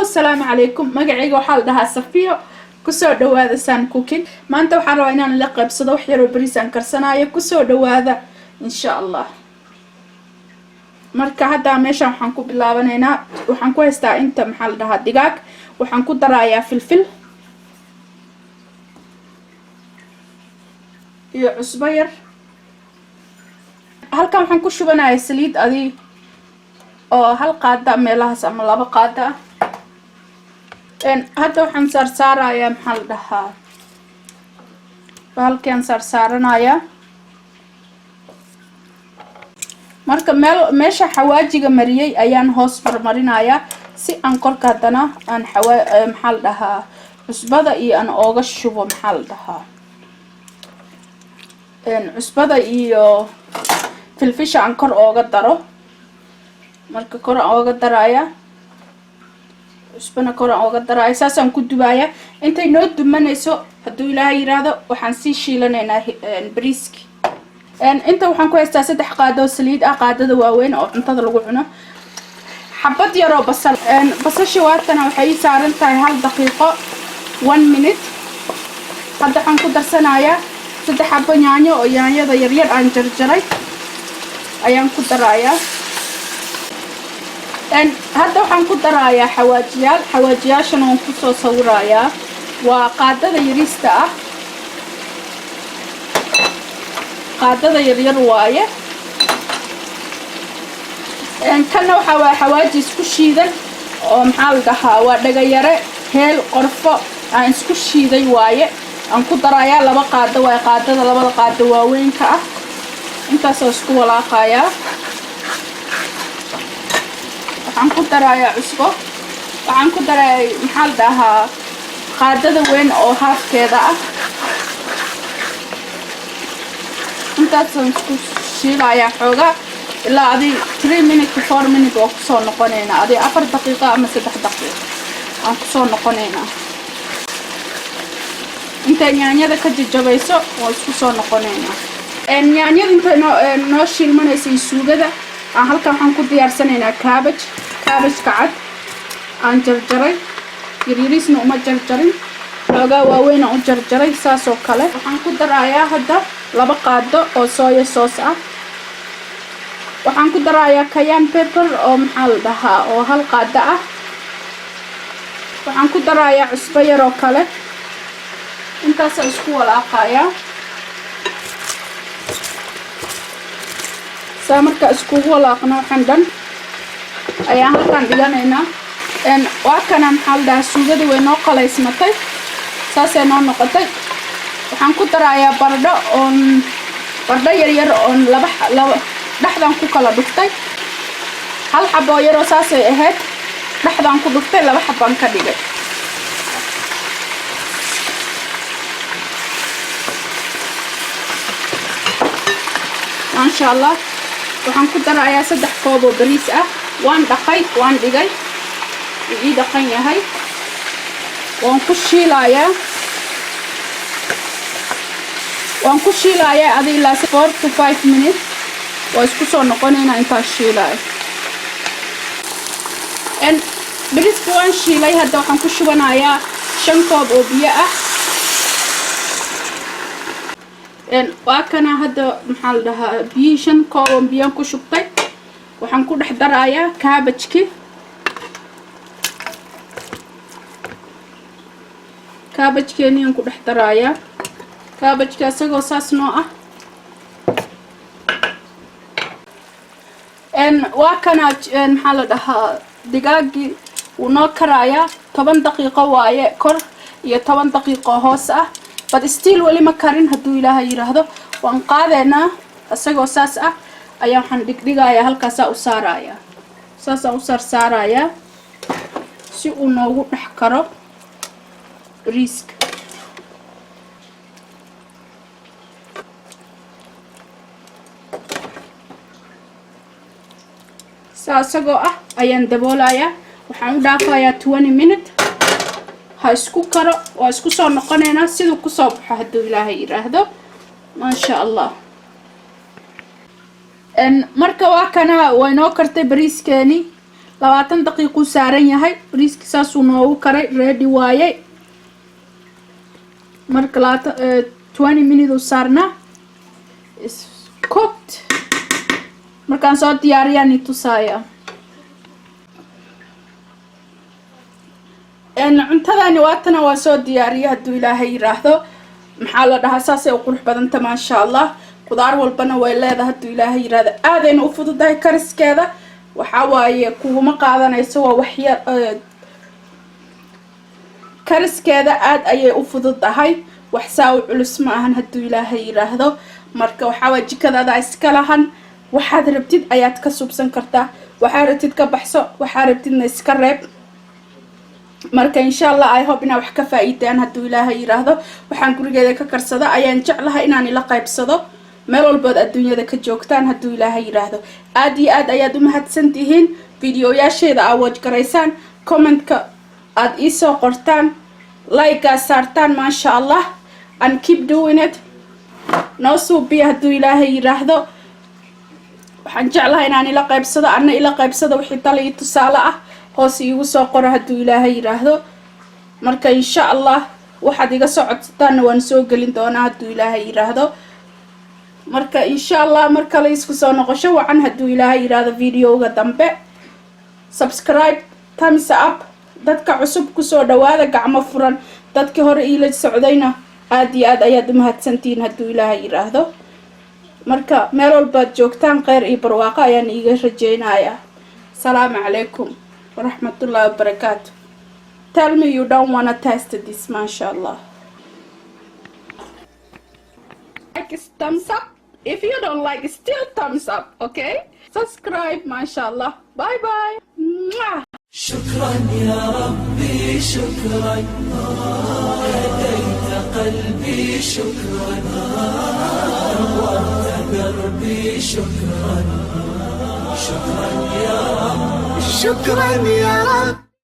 السلام عليكم magacayga waxa la dhahaa Safiyo kusoo dhawaada San Cooking maanta waxaan rabaa inaan la qaybsado wax yar oo bariis aan karsanayo kusoo dhawaada insha Allah marka hadda meeshan waxaan ku bilaabanaynaa waxaan ku haystaa inta maxaa la dhahaa digaag waxaan ku darayaa filfil iyo cusbo yar halkan waxaan ku shubanayaa saliid adii oo hal qaada meelahaas ama laba qaada hadda waxaan saarayaa maxaa la dhahaa halkaan saaranayaa marka meesha xawaajiga mariyay ayaan hoos marmarinayaa si aan korka hadana aan maxaa la dhahaa cusbada iyo aan ooga shubo maxaa la dhahaa cusbada iyo filfisha aan kor ooga daro marka kor ooga daraya cusbana kor ooga daraya saasaan ku dubaaya intay noo dumanayso haduu Ilaahay yiraahdo waxaan si shiilanaynaa bariiski inta waxaan ku haystaa 3 qaado saliid ah qaadada waaweyn oo cuntada lagu cuno xabad yar oo basasha waatana waxay saaran tahay 1 daqiiqo 1 minute hadda waxaan ku darsanayaa 3 xabbo yaanyo oo yaanyada yar yar aan jarjaray ayaan ku darayaa hadda waxaan ku darayaa xawaajiyaashan oo ku soo sawirayaa waa qaadada yarista ah qaadada yar yar waaye kana waxa xawaaji isku shiidan oo maxaa la dhahaa waa dhagayare heel qorfo aan isku shiiday waaye aan ku darayaa 2 qaado waa qaadada 2 qaado waaweyn ka ah intaas oo isku walaaqayaa waxaan ku darayaa cusbo waxaan ku daray maxaa la dhahaa qaadada weyn oo haafkeeda ah intaas oo isku shiilayaa xooga ilaa adi 3 minutes to 4 minutes oo ku soo noqonayna adi 4 daqiiqo ama 3 daqiiqo aan ku soo noqonayna inta yaanyada ka jajabayso oo isku soo noqonayna yaanyada inta noo shiilmanaysa suugada aan halka waxaan ku diyaarsanaynaa cabbage kacad aan jarjaray yariisna uma jarjarin xoogaa waaweyn oo jarjaray saas oo kale waxaan ku darayaa hadda 2 qaado oo soya sauce ah waxaan ku darayaa cayenne pepper oo maxaa la dhahaa oo 1 qaado ah waxaan ku darayaa cusbo yar oo kale intaas isku walaaqayaa marka isku walaaqno waxaan dhan ayaan halkan dhiganaynaa waa kana maxaa la dhahaa suugada way noo qalaysmatay saasay noo noqotay waxaan ku darayaa baradho yar yar oo laba dhaxdan ku kala dhuftay hal xabo yar oo saasay ahayd dhaxdan ku dhuftay 2 xabaan ka dhigay insha Allah waxaan ku darayaa 3 koob oo bariis ah waan dhaqay waan dhigay ii dhaqan yahay waan ku shiilayaa adi ilaa 4 to 5 minutes waa isku soo noqonaynaa inta shiilay bariiska waan shiilay hadda waxaan ku shubanayaa 5 koob oo biyo ah waa kana hadda maxaa la dhahaa biyo 5 koob oo biyo ku shubtay waxaan ku dhex darayaa cabbage-keeni aan ku dhex darayaa cabbage-ka asagoo saas noo ah waa kana maxaa la dhahaa digaagii uu noo karayaa 10 daqiiqo waaye kor iyo 10 daqiiqo hoos ah but still wali ma karin haduu Ilaahay yiraahdo waan qaadeena asagoo saas ah ayaa waxaan dhigdhigayaa halkaas u saarayaa saas u saarayaa si uu noogu dhex karo bariiska asagoo ah ayaan daboolayaa waxaan u dhaafayaa 20 minutes ha isku karo waa isku soo noqonaynaa sidoo ku soo baxo haduu Ilaahay yiraahdo ma sha Allah marka waa kana way noo kartay bariiskeeni 20 daqiiqo saaran yahay bariiska saasuu noogu karay ready waaye marka 20 minutes saarnaa is cooked markaan soo diyaariyaan tusaaya cuntadani waatana waa soo diyaariyay hadduu ilaahay yiraahdo maxaa la dhahaa saasay u qurux badanta maasha allah qudaar walbana way leedahay hadduu ilaahay yiraahdo aadayna u fududahay kariskeeda waxaa waaye kuuma qaadanayso waa waxyar kariskeeda aad ayay u fududahay wax saa u culus ma ahan hadduu ilaahay yiraahdo marka waxaa waa jikadaada iska lahan waxaad rabtid ayaad ka subsan kartaa waxaad rabtid ka baxso waxaad rabtidna iska reeb marka insha allah I hope inaa wax ka faa'iidaan hadduu ilaahay yiraahdo waxaan gurigeeda ka karsada ayaan jeclahay inaan ila qaybsado meel walbood adduunyada ka joogtaan hadduu ilaahay yiraahdo aad iyo aad ayaad u mahadsantihiin videoyaasheeda aad watch garaysaan comment-ka aad ii soo qortaan like-aa saartaan maasha allah and keep doing it noo suubiya hadduu ilaahay yiraahdo waxaan jeclahay inaan ila qaybsado anna ila qaybsado wixii talo iyo tusaale ah hoos iigu soo qoro hadduu ilaahay yiraahdo marka insha allah waxaad iga soo codsataan waan soo gelin doonaa hadduu ilaahay yiraahdo marka insha allah marka la isku soo noqosho wacan hadduu ilaahay yiraahdo videoga dambe subscribe thumbs up dadka cusub ku soo dhawaada gacmo furan dadkii hore ila socdayna aad iyo aad ayaad u mahadsantiin hadduu ilaahay yiraahdo marka meel walbaad joogtaan khayr iyo barwaaqo ayaan iiga rajaynayaa salaamu calaykum warahmatullahi wabarakatuh tell me you don't want to taste this mashallah like thumbs up if you don't like still thumbs up okay subscribe mashallah bye bye شكرا يا ربي شكرا هديت قلبي شكرا نورت دربي شكرا شكرا يا رب شكرا يا رب